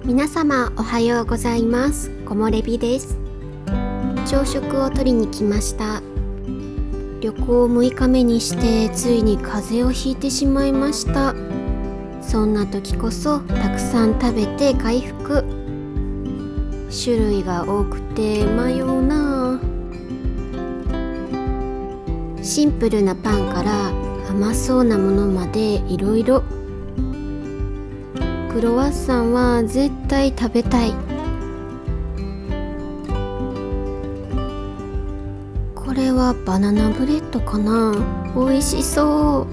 皆様おはようございます。木漏れ日です。朝食を取りに来ました。旅行6日目にしてついに風邪をひいてしまいました。そんな時こそたくさん食べて回復。種類が多くて迷うな。シンプルなパンから甘そうなものまでいろいろ。クロワッサンは絶対食べたい。これはバナナブレッドかな。美味しそ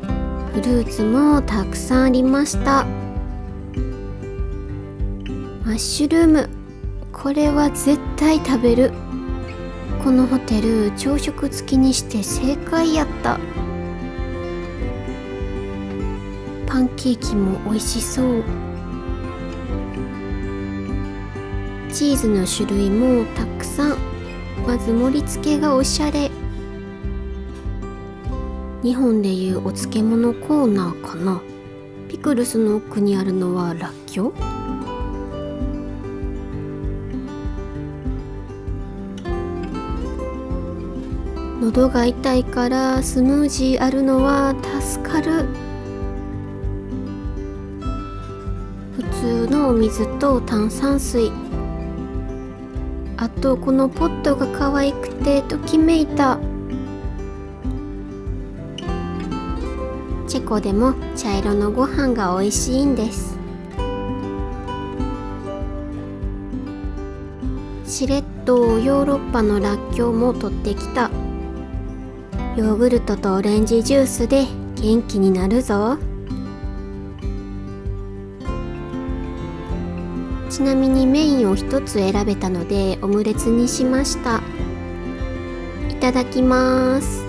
う。フルーツもたくさんありました。マッシュルーム、これは絶対食べる。このホテル朝食付きにして正解やった。パンケーキも美味しそう。チーズの種類もたくさん。まず盛り付けがおしゃれ。日本でいうお漬物コーナーかな。ピクルスの奥にあるのはらっきょう。喉が痛いからスムージーあるのは助かる。普通のお水と炭酸水。あとこのポットが可愛くてときめいた。チェコでも茶色のご飯が美味しいんです。しれっとヨーロッパのらっきょうも取ってきた。ヨーグルトとオレンジジュースで元気になるぞ。ちなみにメインを一つ選べたのでオムレツにしました。いただきます。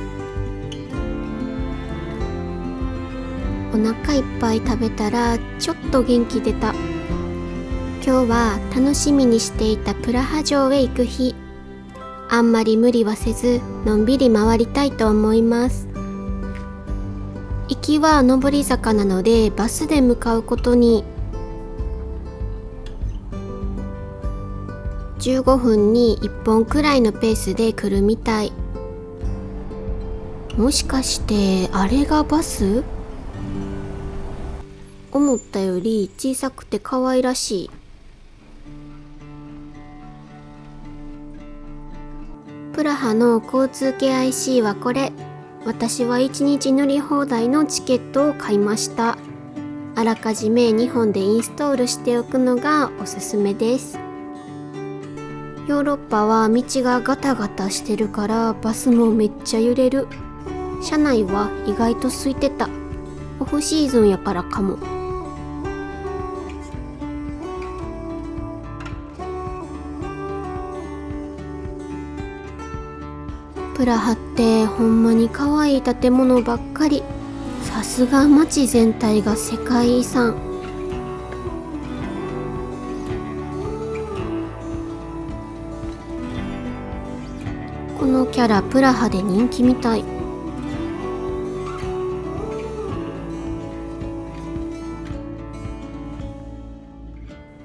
お腹いっぱい食べたらちょっと元気出た。今日は楽しみにしていたプラハ城へ行く日。あんまり無理はせずのんびり回りたいと思います。行きは上り坂なのでバスで向かうことに。15分に1本くらいのペースで来るみたい。もしかしてあれがバス？思ったより小さくて可愛らしい。プラハの交通系 IC はこれ。私は1日乗り放題のチケットを買いました。あらかじめ日本でインストールしておくのがおすすめです。ヨーロッパは道がガタガタしてるからバスもめっちゃ揺れる。車内は意外と空いてた。オフシーズンやからかも。プラハってほんまに可愛い建物ばっかり。さすが街全体が世界遺産。このキャラプラハで人気みたい。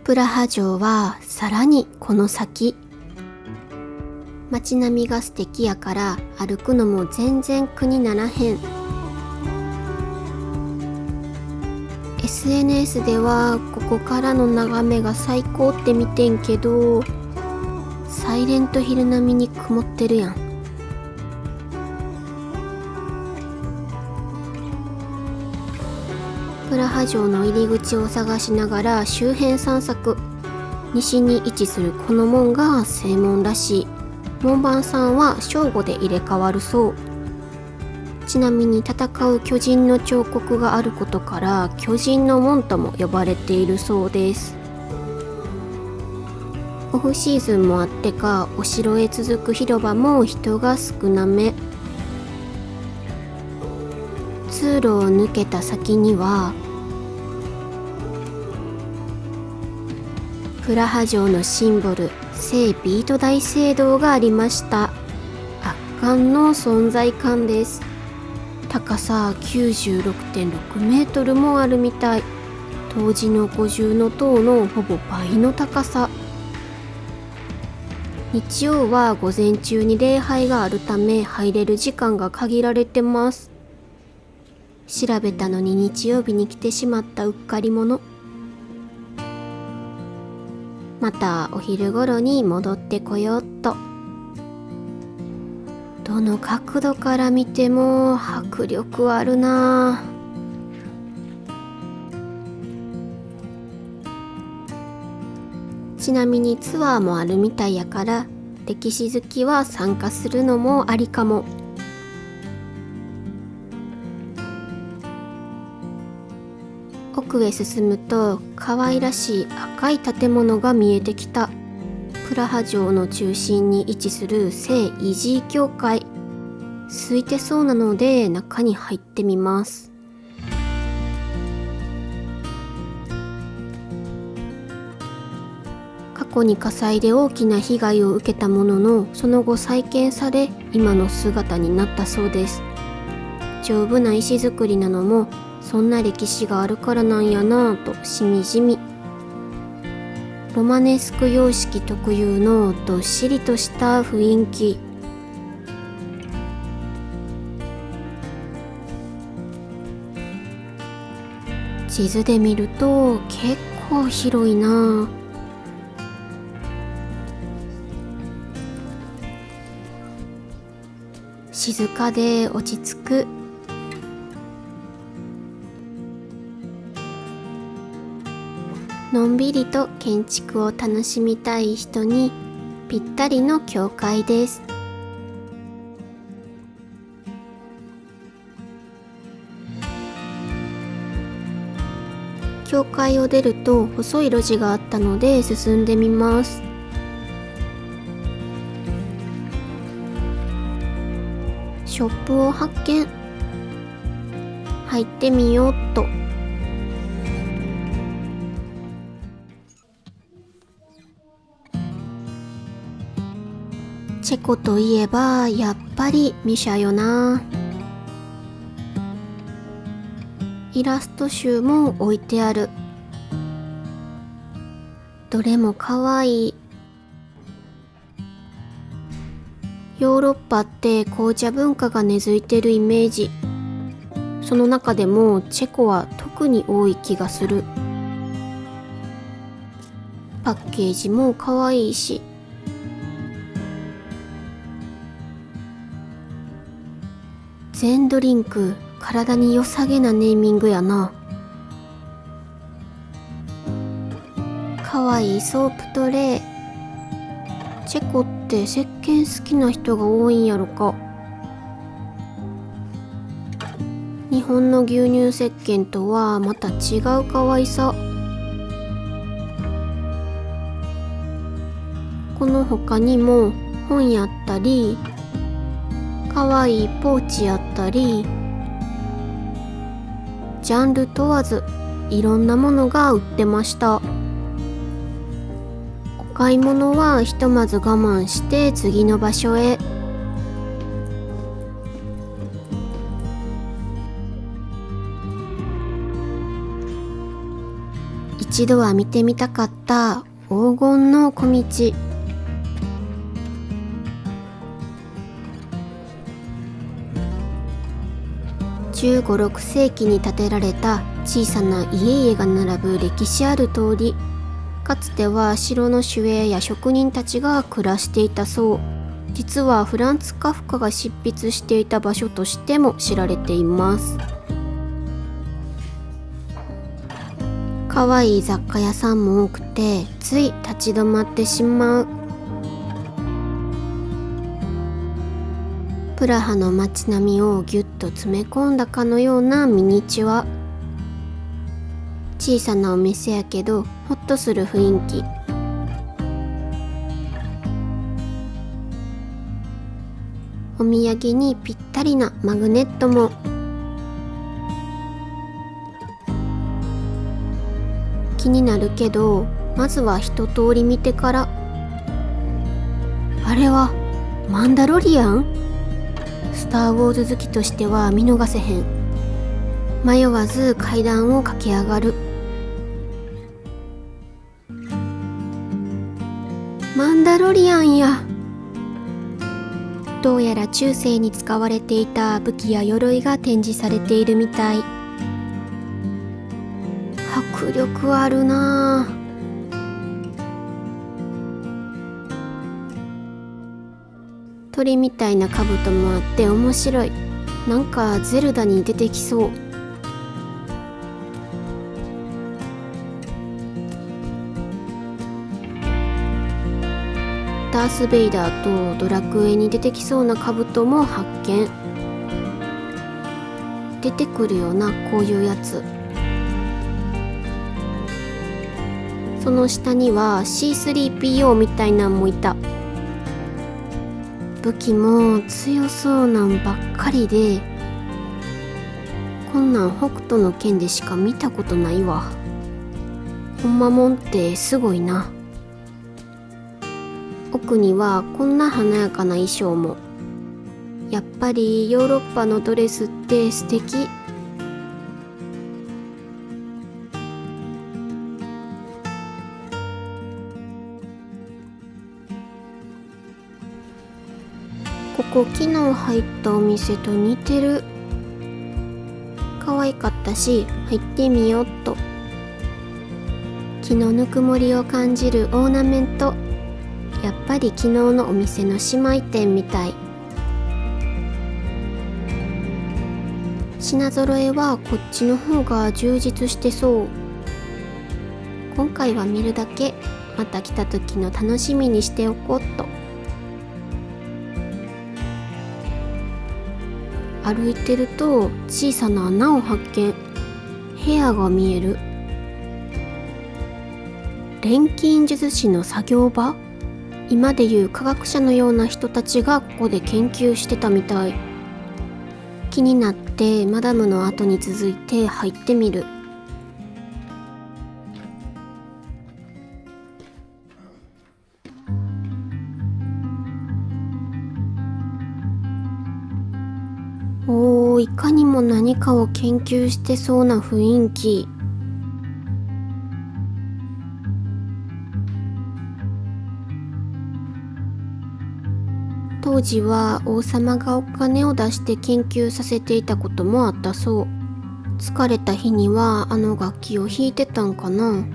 プラハ城はさらにこの先。街並みが素敵やから歩くのも全然苦にならへん。 SNS ではここからの眺めが最高って見てんけど、サイレントヒル並みに曇ってるやん。プラハ城の入り口を探しながら周辺散策。西に位置するこの門が正門らしい。門番さんは正午で入れ替わるそう。ちなみに戦う巨人の彫刻があることから巨人の門とも呼ばれているそうです。オフシーズンもあってかお城へ続く広場も人が少なめ。通路を抜けた先にはプラハ城のシンボル聖ビート大聖堂がありました。圧巻の存在感です。高さ 96.6 メートルもあるみたい。当時の五重塔のほぼ倍の高さ。日曜は午前中に礼拝があるため入れる時間が限られてます。調べたのに日曜日に来てしまったうっかり者。またお昼頃に戻ってこようっと。どの角度から見ても迫力あるな。ちなみにツアーもあるみたいやから、歴史好きは参加するのもありかも。奥へ進むと可愛らしい赤い建物が見えてきた。プラハ城の中心に位置する聖イジー教会。空いてそうなので中に入ってみます。過去に火災で大きな被害を受けたものの、その後再建され今の姿になったそうです。丈夫な石造りなのもそんな歴史があるからなんやなぁとしみじみ。ロマネスク様式特有のどっしりとした雰囲気。地図で見ると結構広いな。静かで落ち着く。のんびりと建築を楽しみたい人にぴったりの教会です。教会を出ると細い路地があったので進んでみます。ショップを発見。入ってみようっと。チェコといえばやっぱりミシャよな。イラスト集も置いてある。どれもかわいい。ヨーロッパって紅茶文化が根付いてるイメージ。その中でもチェコは特に多い気がする。パッケージもかわいいし。全ドリンク、体に良さげなネーミングやな。かわいいソープトレー。チェコって石鹸好きな人が多いんやろか。日本の牛乳石鹸とはまた違う可愛さ。この他にも本やったり、かわいいポーチやったり、ジャンル問わずいろんなものが売ってました。お買い物はひとまず我慢して次の場所へ。一度は見てみたかった黄金の小道。15、16世紀に建てられた小さな家々が並ぶ歴史ある通り。かつては城の守衛や職人たちが暮らしていたそう。実はフランツ・カフカが執筆していた場所としても知られています。かわいい雑貨屋さんも多くてつい立ち止まってしまう。プラハの街並みをぎゅっと詰め込んだかのようなミニチュア。小さなお店やけどほっとする雰囲気。お土産にぴったりなマグネットも。気になるけどまずは一通り見てから。あれはマンダロリアン？スター・ウォーズ好きとしては見逃せへん。迷わず階段を駆け上がる。マンダロリアンや。どうやら中世に使われていた武器や鎧が展示されているみたい。迫力あるなあ。鳥みたいな兜もあって面白い。なんかゼルダに出てきそう。ダース・ベイダーとドラクエに出てきそうな兜も発見。出てくるよな、こういうやつ。その下には C3PO みたいなんもいた。武器も強そうなんばっかりで、こんなん北斗の拳でしか見たことないわ。ほんまもんってすごいな。奥にはこんな華やかな衣装も。やっぱりヨーロッパのドレスって素敵。ここ昨日入ったお店と似てる。可愛かったし入ってみよっと。木のぬくもりを感じるオーナメント。やっぱり昨日のお店の姉妹店みたい。品揃えはこっちの方が充実してそう。今回は見るだけ、また来た時の楽しみにしておこうっと。歩いてると小さな穴を発見。部屋が見える。錬金術師の作業場。今でいう科学者のような人たちがここで研究してたみたい。気になってマダムの後に続いて入ってみる。おー、いかにも何かを研究してそうな雰囲気。当時は王様がお金を出して研究させていたこともあったそう。疲れた日にはあの楽器を弾いてたんかな。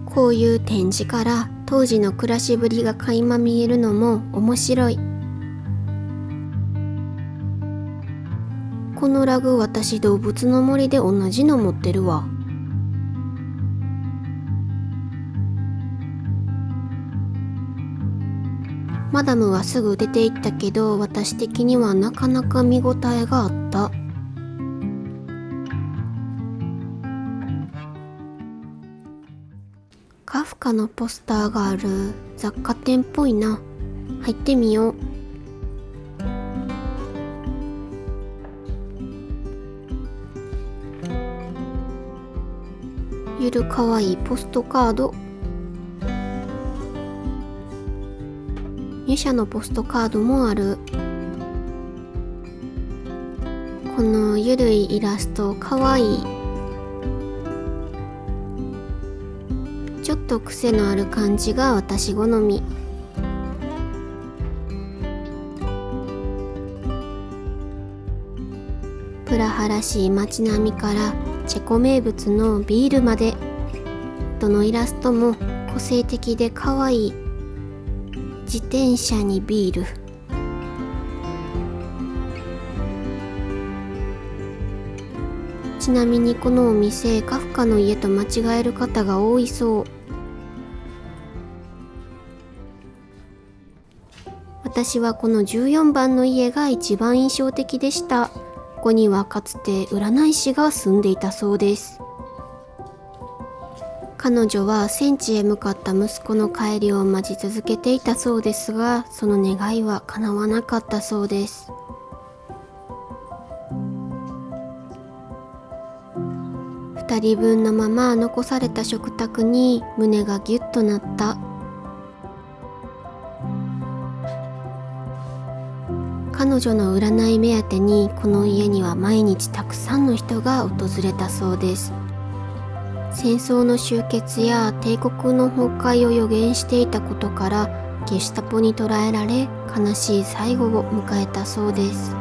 こういう展示から当時の暮らしぶりが垣間見えるのも面白い。このラグ、私動物の森で同じの持ってるわ。マダムはすぐ出て行ったけど、私的にはなかなか見応えがあった。カフカのポスターがある雑貨店っぽいな。入ってみよう。ゆるかわいいポストカード。ミュシャのポストカードもある。このゆるいイラストかわいい。ちょっと癖のある感じが私好み。プラハらしい街並みからチェコ名物のビールまで、どのイラストも個性的でかわいい。自転車にビール。ちなみにこのお店、カフカの家と間違える方が多いそう。私はこの14番の家が一番印象的でした。ここにはかつて占い師が住んでいたそうです。彼女は戦地へ向かった息子の帰りを待ち続けていたそうですが、その願いは叶わなかったそうです。2人分のまま残された食卓に胸がギュッとなった。彼女の占い目当てにこの家には毎日たくさんの人が訪れたそうです。戦争の終結や帝国の崩壊を予言していたことからゲシュタポに捕らえられ、悲しい最後を迎えたそうです。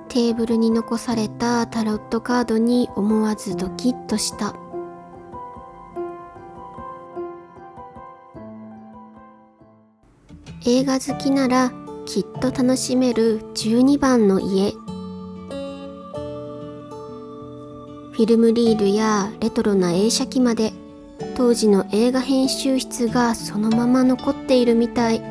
テーブルに残されたタロットカードに思わずドキッとした。映画好きならきっと楽しめる12番の家。フィルムリールやレトロな映写機まで、当時の映画編集室がそのまま残っているみたい。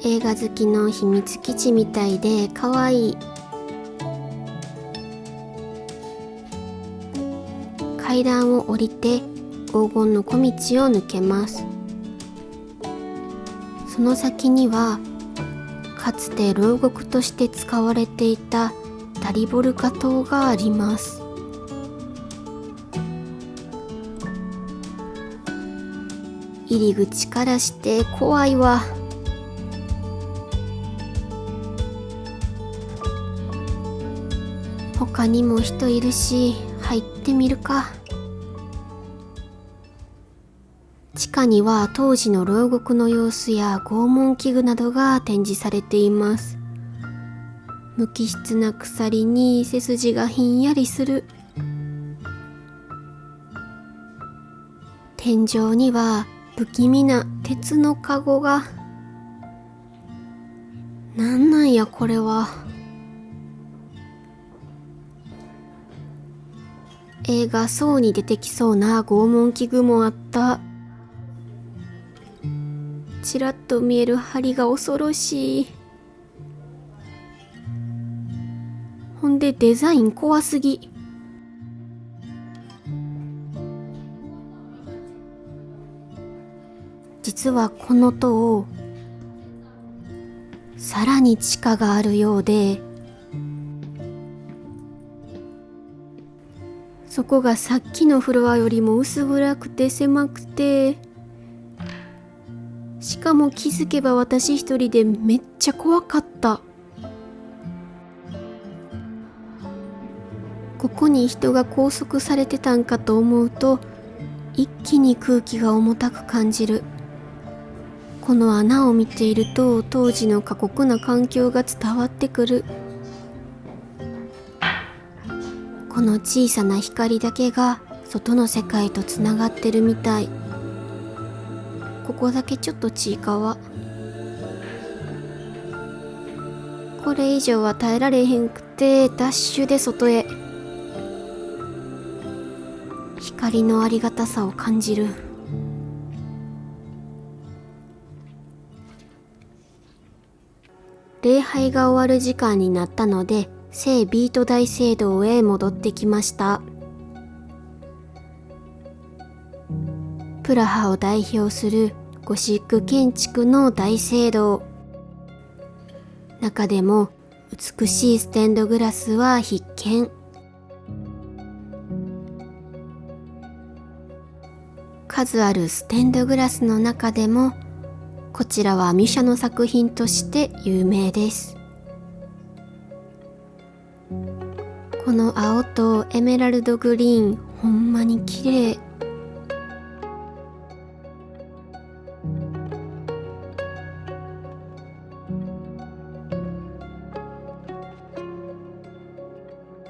映画好きの秘密基地みたいでかわいい。階段を降りて黄金の小道を抜けます。その先にはかつて牢獄として使われていたダリボルカ島があります。入り口からして怖いわ。他にも人いるし入ってみるか。地下には当時の牢獄の様子や拷問器具などが展示されています。無機質な鎖に背筋がひんやりする。天井には不気味な鉄のカゴが。なんやこれは。映画そうに出てきそうな拷問器具もあった。ちらっと見える針が恐ろしい。ほんでデザイン怖すぎ。実はこの塔、さらに地下があるようで、そこがさっきのフロアよりも薄暗くて狭くて、しかも気づけば私一人でめっちゃ怖かった。ここに人が拘束されてたんかと思うと、一気に空気が重たく感じる。この穴を見ていると当時の過酷な環境が伝わってくる。この小さな光だけが外の世界とつながってるみたい。ここだけちょっとちいかわ。これ以上は耐えられへんくてダッシュで外へ。光のありがたさを感じる。礼拝が終わる時間になったので聖ビート大聖堂へ戻ってきました。プラハを代表するゴシック建築の大聖堂。中でも美しいステンドグラスは必見。数あるステンドグラスの中でもこちらはミュシャの作品として有名です。この青とエメラルドグリーン、ほんまに綺麗。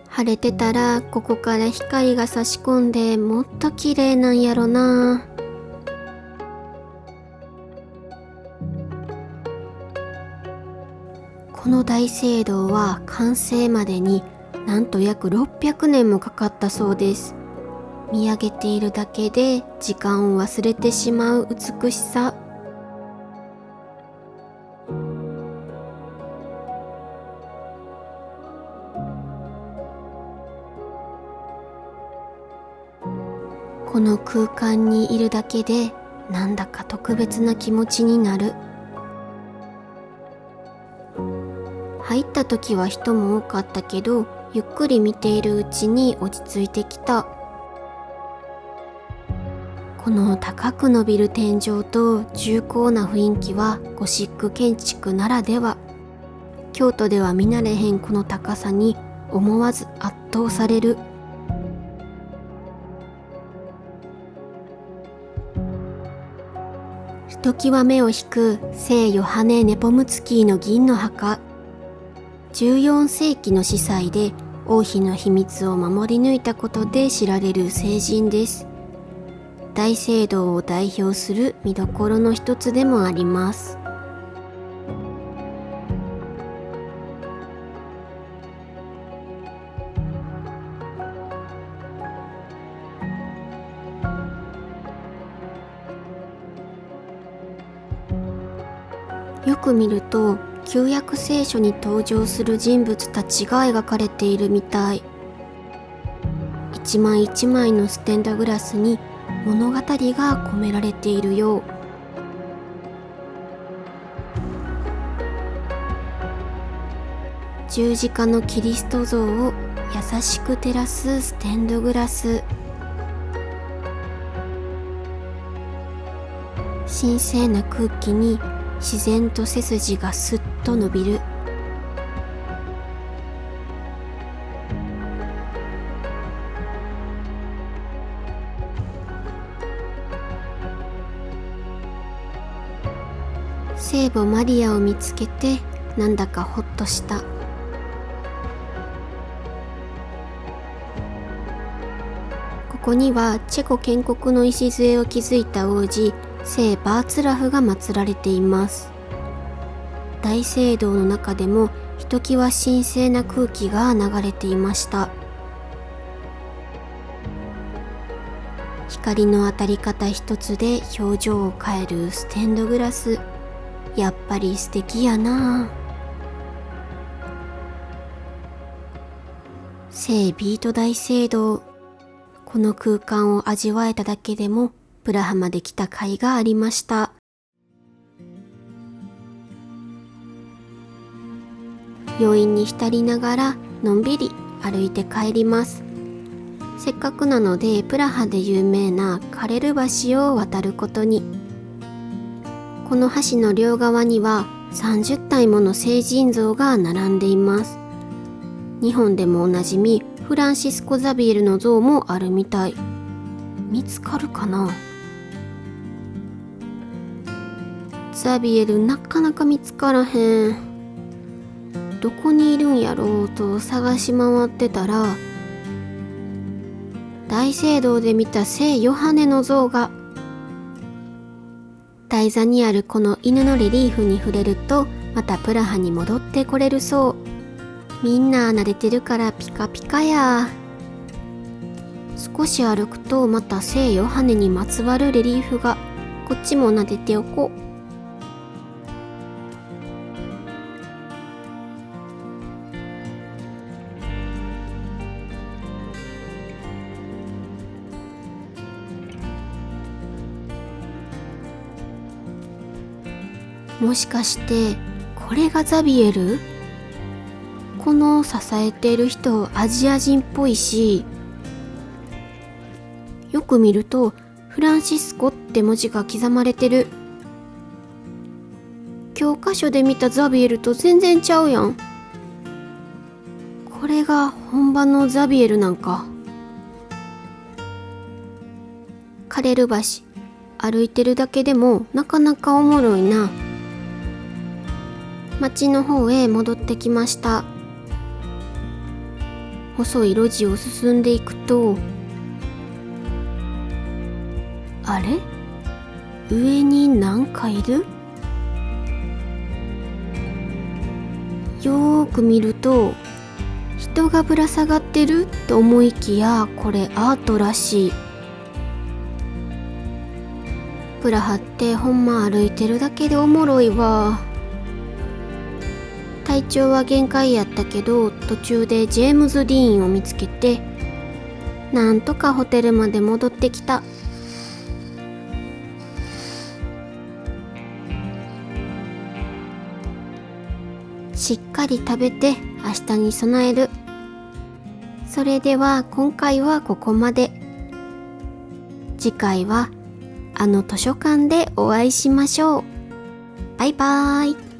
晴れてたらここから光が差し込んでもっと綺麗なんやろな。この大聖堂は完成までになんと約600年もかかったそうです。見上げているだけで時間を忘れてしまう美しさ。この空間にいるだけでなんだか特別な気持ちになる。入った時は人も多かったけど、ゆっくり見ているうちに落ち着いてきた。この高く伸びる天井と重厚な雰囲気はゴシック建築ならでは。京都では見慣れへんこの高さに思わず圧倒される。ひときわ目を引く聖ヨハネ・ネポムツキーの銀の墓。14世紀の司祭で王妃の秘密を守り抜いたことで知られる聖人です。大聖堂を代表する見どころの一つでもあります。よく見ると旧約聖書に登場する人物たちが描かれているみたい。一枚一枚のステンドグラスに物語が込められているよう。十字架のキリスト像を優しく照らすステンドグラス。神聖な空気に自然と背筋がスッと伸びる。聖母マリアを見つけてなんだかほっとした。ここにはチェコ建国の礎を築いた王子聖バーツラフが祀られています。大聖堂の中でもひときわ神聖な空気が流れていました。光の当たり方一つで表情を変えるステンドグラス、やっぱり素敵やな。聖ビート大聖堂、この空間を味わえただけでもプラハまで来た甲斐がありました。余韻に浸りながらのんびり歩いて帰ります。せっかくなのでプラハで有名なカレル橋を渡ることに。この橋の両側には30体もの聖人像が並んでいます。日本でもおなじみフランシスコ・ザビエルの像もあるみたい。見つかるかな。ザビエルなかなか見つからへん。どこにいるんやろうと探し回ってたら、大聖堂で見た聖ヨハネの像が。台座にあるこの犬のレリーフに触れるとまたプラハに戻ってこれるそう。みんな慣れてるからピカピカや。少し歩くとまた聖ヨハネにまつわるレリーフが。こっちも撫でておこう。もしかしてこれがザビエル？この支えている人アジア人っぽいし、よく見るとフランシスコって文字が刻まれてる。教科書で見たザビエルと全然ちゃうやん。これが本場のザビエルなんか。カレル橋歩いてるだけでもなかなかおもろいな。町の方へ戻ってきました。細い路地を進んでいくと、あれ？上になんかいる？よーく見ると人がぶら下がってると思いきや、これアートらしい。プラハってほんま歩いてるだけでおもろいわ。体調は限界やったけど途中でジェームズ・ディーンを見つけてなんとかホテルまで戻ってきた。しっかり食べて明日に備える。それでは今回はここまで。次回は図書館でお会いしましょう。バイバーイ。